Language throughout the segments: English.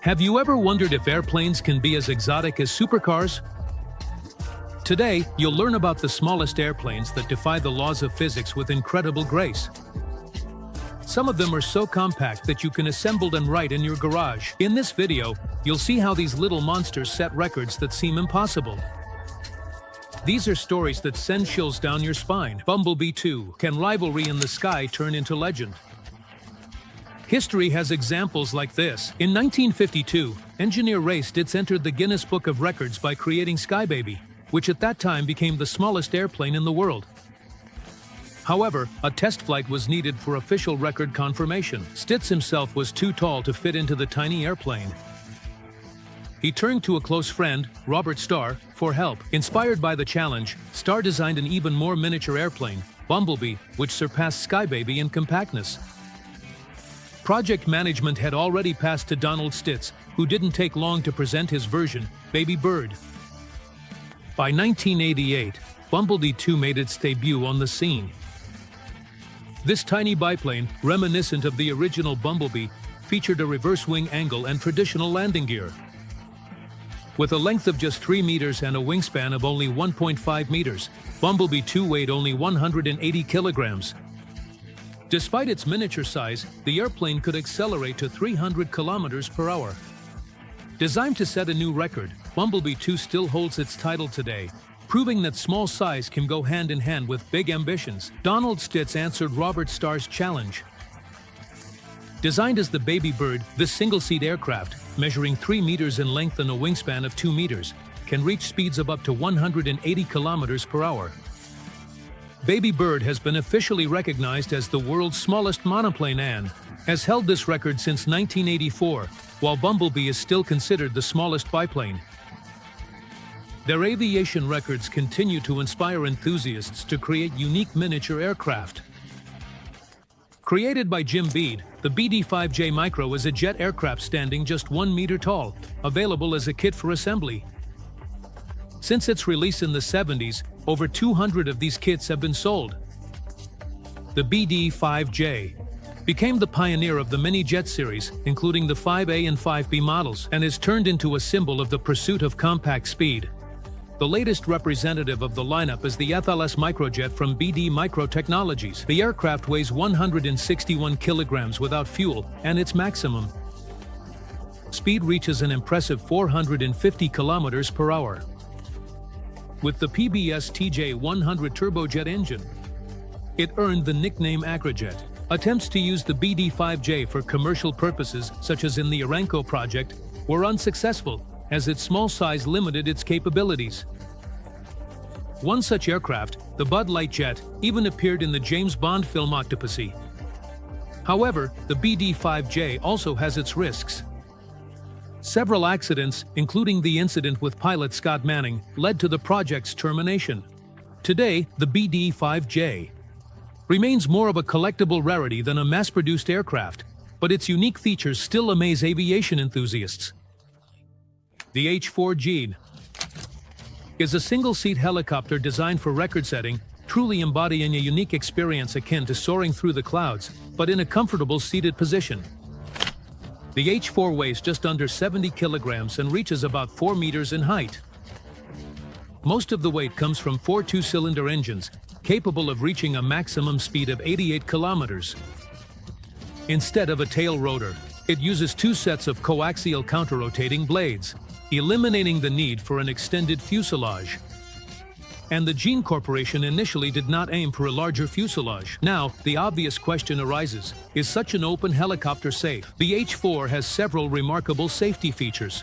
Have you ever wondered if airplanes can be as exotic as supercars? Today, you'll learn about the smallest airplanes that defy the laws of physics with incredible grace. Some of them are so compact that you can assemble them right in your garage. In this video, you'll see how these little monsters set records that seem impossible. These are stories that send chills down your spine. Bumblebee II. Can rivalry in the sky turn into legend? History has examples like this. In 1952, engineer Ray Stitz entered the Guinness Book of Records by creating Skybaby, which at that time became the smallest airplane in the world. However, a test flight was needed for official record confirmation. Stitz himself was too tall to fit into the tiny airplane. He turned to a close friend, Robert Starr, for help. Inspired by the challenge, Starr designed an even more miniature airplane, Bumblebee, which surpassed Skybaby in compactness. Project management had already passed to Donald Stitz, who didn't take long to present his version, Baby Bird. By 1988, Bumblebee II made its debut on the scene. This tiny biplane, reminiscent of the original Bumblebee, featured a reverse wing angle and traditional landing gear. With a length of just 3 meters and a wingspan of only 1.5 meters, Bumblebee II weighed only 180 kilograms. Despite its miniature size, the airplane could accelerate to 300 kilometers per hour. Designed to set a new record, Bumblebee II still holds its title today, proving that small size can go hand in hand with big ambitions. Donald Stitz answered Robert Starr's challenge. Designed as the Baby Bird, this single-seat aircraft, measuring 3 meters in length and a wingspan of 2 meters, can reach speeds of up to 180 kilometers per hour. Baby Bird has been officially recognized as the world's smallest monoplane and has held this record since 1984, while Bumblebee is still considered the smallest biplane. Their aviation records continue to inspire enthusiasts to create unique miniature aircraft. Created by Jim Bead, the BD-5J Micro is a jet aircraft standing just 1 meter tall, available as a kit for assembly. Since its release in the 70s, over 200 of these kits have been sold. The BD-5J became the pioneer of the mini-jet series, including the 5A and 5B models, and is turned into a symbol of the pursuit of compact speed. The latest representative of the lineup is the FLS Microjet from BD Micro Technologies. The aircraft weighs 161 kilograms without fuel, and its maximum speed reaches an impressive 450 kilometers per hour. With the PBS TJ100 turbojet engine, it earned the nickname Acrojet. Attempts to use the BD-5J for commercial purposes, such as in the Aramco project, were unsuccessful, as its small size limited its capabilities. One such aircraft, the Bud Light jet, even appeared in the James Bond film Octopussy. However, the BD-5J also has its risks. Several accidents, including the incident with pilot Scott Manning, led to the project's termination. Today, the BD-5J remains more of a collectible rarity than a mass-produced aircraft, but its unique features still amaze aviation enthusiasts. The H-4G is a single-seat helicopter designed for record-setting, truly embodying a unique experience akin to soaring through the clouds, but in a comfortable seated position. The H-4 weighs just under 70 kilograms and reaches about 4 meters in height. Most of the weight comes from 4 two-cylinder engines, capable of reaching a maximum speed of 88 kilometers. Instead of a tail rotor, it uses 2 sets of coaxial counter-rotating blades, eliminating the need for an extended fuselage. And the Gene Corporation initially did not aim for a larger fuselage. Now, the obvious question arises, is such an open helicopter safe? The H-4 has several remarkable safety features.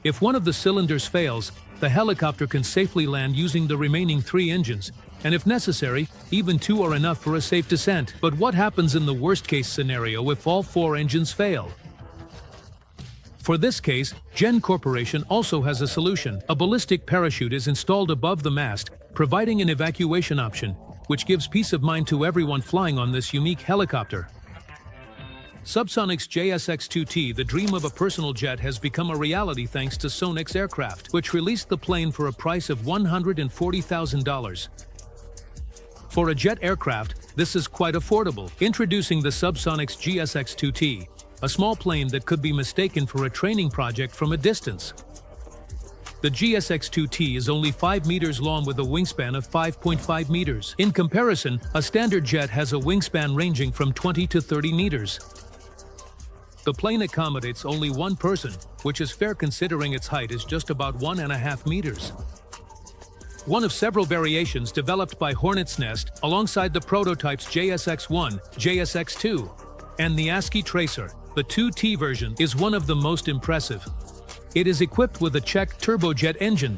If one of the cylinders fails, the helicopter can safely land using the remaining 3 engines, and if necessary, even 2 are enough for a safe descent. But what happens in the worst-case scenario if all 4 engines fail? For this case, Gen Corporation also has a solution. A ballistic parachute is installed above the mast, providing an evacuation option, which gives peace of mind to everyone flying on this unique helicopter. Subsonic's GSX2T, the dream of a personal jet, has become a reality thanks to Sonx Aircraft, which released the plane for a price of $140,000. For a jet aircraft, this is quite affordable. Introducing the Subsonic GSX2T, a small plane that could be mistaken for a training project from a distance. The GSX2T is only 5 meters long with a wingspan of 5.5 meters. In comparison, a standard jet has a wingspan ranging from 20 to 30 meters. The plane accommodates only one person, which is fair considering its height is just about 1.5 meters. One of several variations developed by Hornet's Nest alongside the prototypes JSX1, JSX2, and the ASCII Tracer. The 2T version is one of the most impressive. It is equipped with a Czech turbojet engine,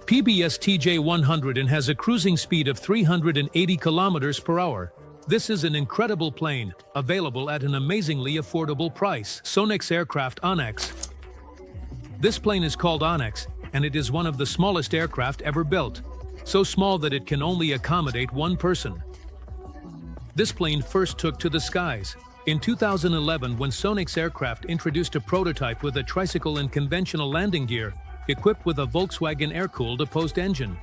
PBS TJ100, and has a cruising speed of 380 kilometers per hour. This is an incredible plane, available at an amazingly affordable price. Sonx aircraft Onyx. This plane is called Onyx, and it is one of the smallest aircraft ever built, so small that it can only accommodate one person. This plane first took to the skies in 2011 when Sonx Aircraft introduced a prototype with a tricycle and conventional landing gear, equipped with a Volkswagen air-cooled opposed engine.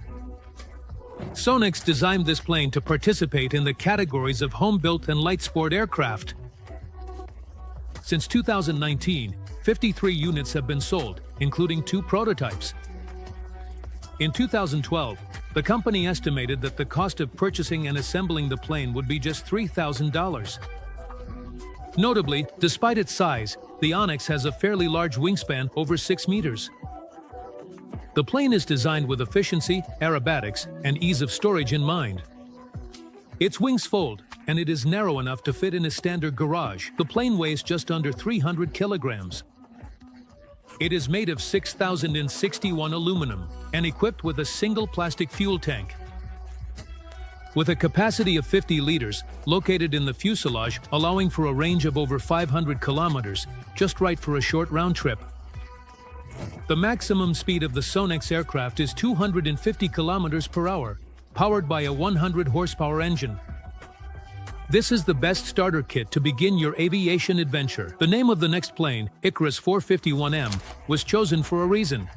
Sonx designed this plane to participate in the categories of home-built and light sport aircraft. Since 2019, 53 units have been sold, including 2 prototypes. In 2012, the company estimated that the cost of purchasing and assembling the plane would be just $3,000. Notably, despite its size, the Onyx has a fairly large wingspan, over 6 meters. The plane is designed with efficiency, aerobatics, and ease of storage in mind. Its wings fold, and it is narrow enough to fit in a standard garage. The plane weighs just under 300 kilograms. It is made of 6061 aluminum and equipped with a single plastic fuel tank. With a capacity of 50 liters, located in the fuselage, allowing for a range of over 500 kilometers, just right for a short round trip. The maximum speed of the Sonx aircraft is 250 kilometers per hour, powered by a 100 horsepower engine. This is the best starter kit to begin your aviation adventure. The name of the next plane, Icarus 451M, was chosen for a reason.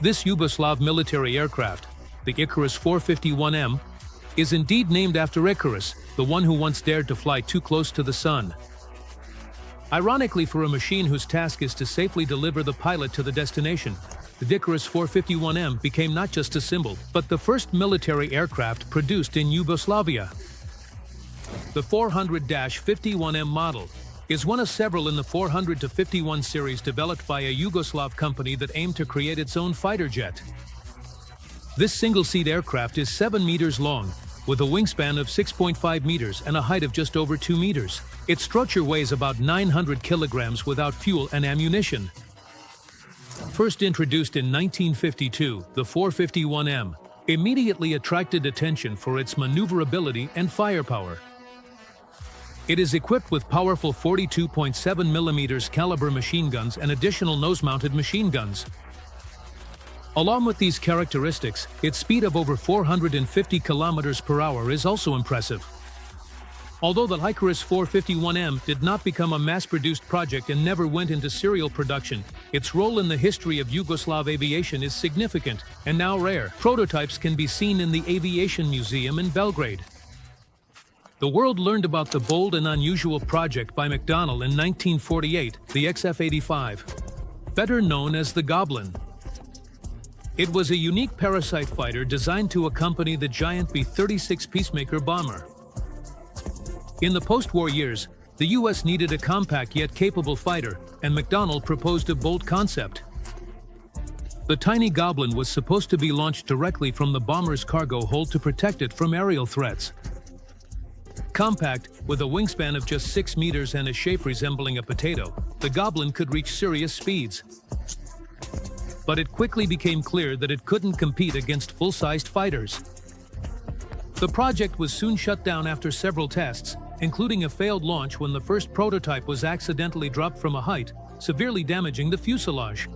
This Yugoslav military aircraft, the Icarus 451M, is indeed named after Icarus, the one who once dared to fly too close to the sun. Ironically, for a machine whose task is to safely deliver the pilot to the destination, the Icarus 451M became not just a symbol, but the first military aircraft produced in Yugoslavia. The 400-51M model is one of several in the 400-51 series developed by a Yugoslav company that aimed to create its own fighter jet. This single-seat aircraft is 7 meters long, with a wingspan of 6.5 meters and a height of just over 2 meters. Its structure weighs about 900 kilograms without fuel and ammunition. First introduced in 1952, the 451M immediately attracted attention for its maneuverability and firepower. It is equipped with powerful 42.7 mm caliber machine guns and additional nose-mounted machine guns. Along with these characteristics, its speed of over 450 kilometers per hour is also impressive. Although the Icarus 451M did not become a mass-produced project and never went into serial production, its role in the history of Yugoslav aviation is significant and now rare. Prototypes can be seen in the Aviation Museum in Belgrade. The world learned about the bold and unusual project by McDonnell in 1948, the XF-85, better known as the Goblin. It was a unique parasite fighter designed to accompany the giant B-36 Peacemaker bomber. In the post-war years, the U.S. needed a compact yet capable fighter, and McDonnell proposed a bold concept. The tiny Goblin was supposed to be launched directly from the bomber's cargo hold to protect it from aerial threats. Compact, with a wingspan of just 6 meters and a shape resembling a potato, the Goblin could reach serious speeds. But it quickly became clear that it couldn't compete against full-sized fighters. The project was soon shut down after several tests, including a failed launch when the first prototype was accidentally dropped from a height, severely damaging the fuselage.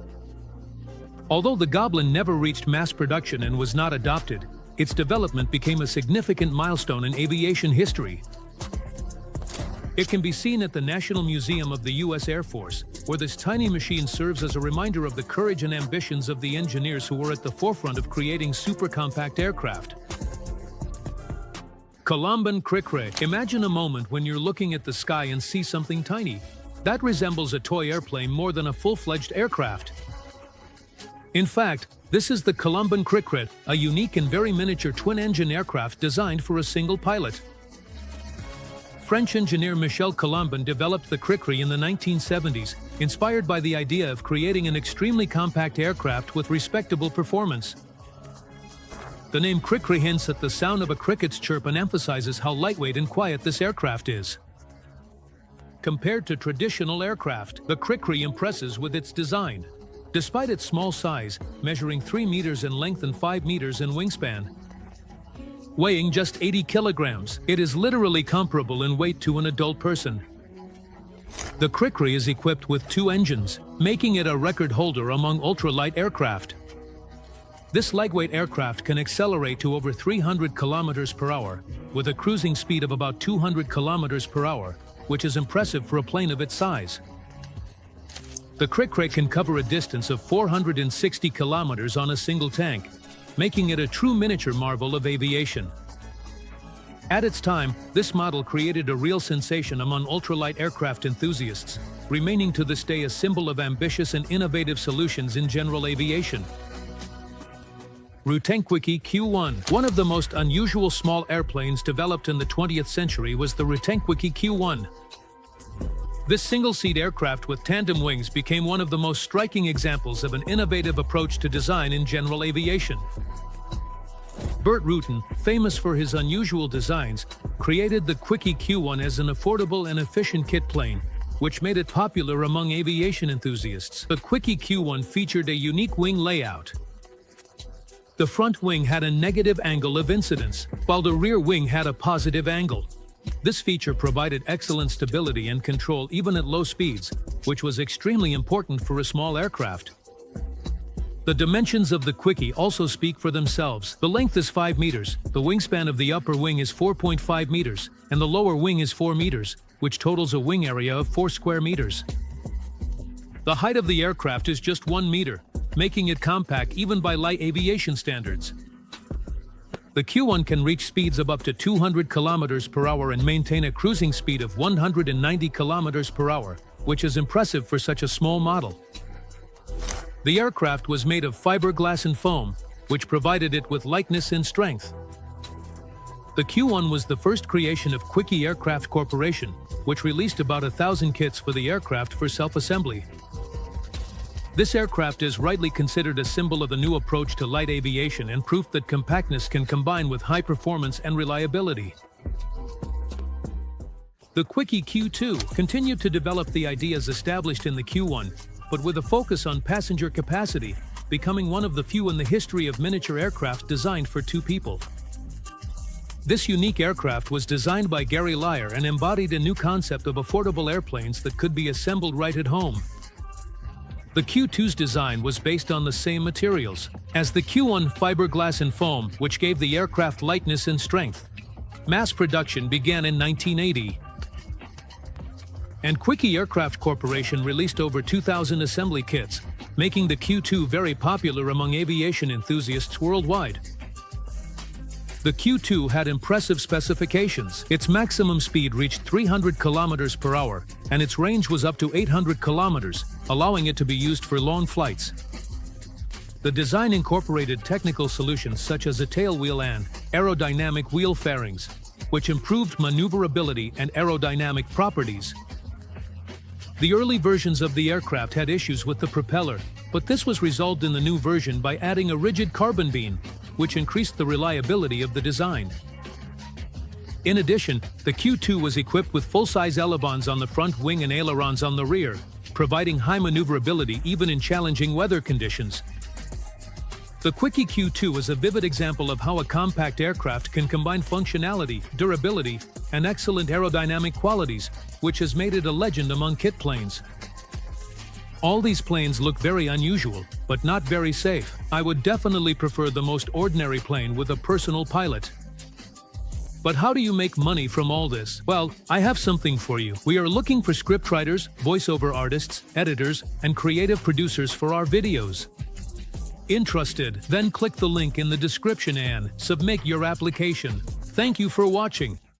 Although the Goblin never reached mass production and was not adopted, its development became a significant milestone in aviation history. It can be seen at the National Museum of the U.S. Air Force, where this tiny machine serves as a reminder of the courage and ambitions of the engineers who were at the forefront of creating super-compact aircraft. Colomban Crick. Imagine a moment when you're looking at the sky and see something tiny. That resembles a toy airplane more than a full-fledged aircraft. In fact, this is the Colomban Crick, a unique and very miniature twin-engine aircraft designed for a single pilot. French engineer Michel Colomban developed the Crick in the 1970s, inspired by the idea of creating an extremely compact aircraft with respectable performance. The name Crick hints at the sound of a cricket's chirp and emphasizes how lightweight and quiet this aircraft is. Compared to traditional aircraft, the Crick impresses with its design. Despite its small size, measuring 3 meters in length and 5 meters in wingspan, weighing just 80 kilograms, it is literally comparable in weight to an adult person. The Crick is equipped with 2 engines, making it a record holder among ultralight aircraft. This lightweight aircraft can accelerate to over 300 kilometers per hour, with a cruising speed of about 200 kilometers per hour, which is impressive for a plane of its size. The Crick can cover a distance of 460 kilometers on a single tank, making it a true miniature marvel of aviation. At its time, this model created a real sensation among ultralight aircraft enthusiasts, remaining to this day a symbol of ambitious and innovative solutions in general aviation. Quicky Q1. One of the most unusual small airplanes developed in the 20th century was the Quicky Q1. This single-seat aircraft with tandem wings became one of the most striking examples of an innovative approach to design in general aviation. Burt Rutan, famous for his unusual designs, created the Quicky Q1 as an affordable and efficient kit plane, which made it popular among aviation enthusiasts. The Quicky Q1 featured a unique wing layout. The front wing had a negative angle of incidence, while the rear wing had a positive angle. This feature provided excellent stability and control even at low speeds, which was extremely important for a small aircraft. The dimensions of the Quicky also speak for themselves. The length is 5 meters, the wingspan of the upper wing is 4.5 meters, and the lower wing is 4 meters, which totals a wing area of 4 square meters. The height of the aircraft is just 1 meter, making it compact even by light aviation standards. The Q1 can reach speeds of up to 200 kilometers per hour and maintain a cruising speed of 190 kilometers per hour, which is impressive for such a small model. The aircraft was made of fiberglass and foam, which provided it with lightness and strength. The Q1 was the first creation of Quicky Aircraft Corporation, which released about 1,000 kits for the aircraft for self-assembly. This aircraft is rightly considered a symbol of the new approach to light aviation and proof that compactness can combine with high performance and reliability. The Quicky Q2 continued to develop the ideas established in the Q1, but with a focus on passenger capacity, becoming one of the few in the history of miniature aircraft designed for 2 people. This unique aircraft was designed by Gary Lyer and embodied a new concept of affordable airplanes that could be assembled right at home. The Q2's design was based on the same materials as the Q1, fiberglass and foam, which gave the aircraft lightness and strength. Mass production began in 1980, and Quicky Aircraft Corporation released over 2,000 assembly kits, making the Q2 very popular among aviation enthusiasts worldwide. The Q2 had impressive specifications. Its maximum speed reached 300 kilometers per hour, and its range was up to 800 kilometers, allowing it to be used for long flights. The design incorporated technical solutions such as a tailwheel and aerodynamic wheel fairings, which improved maneuverability and aerodynamic properties. The early versions of the aircraft had issues with the propeller, but this was resolved in the new version by adding a rigid carbon beam, which increased the reliability of the design. In addition, the Q2 was equipped with full-size elevons on the front wing and ailerons on the rear, providing high maneuverability even in challenging weather conditions. The Quicky Q2 is a vivid example of how a compact aircraft can combine functionality, durability, and excellent aerodynamic qualities, which has made it a legend among kit planes. All these planes look very unusual, but not very safe. I would definitely prefer the most ordinary plane with a personal pilot. But how do you make money from all this? Well, I have something for you. We are looking for scriptwriters, voiceover artists, editors, and creative producers for our videos. Interested? Then click the link in the description and submit your application. Thank you for watching.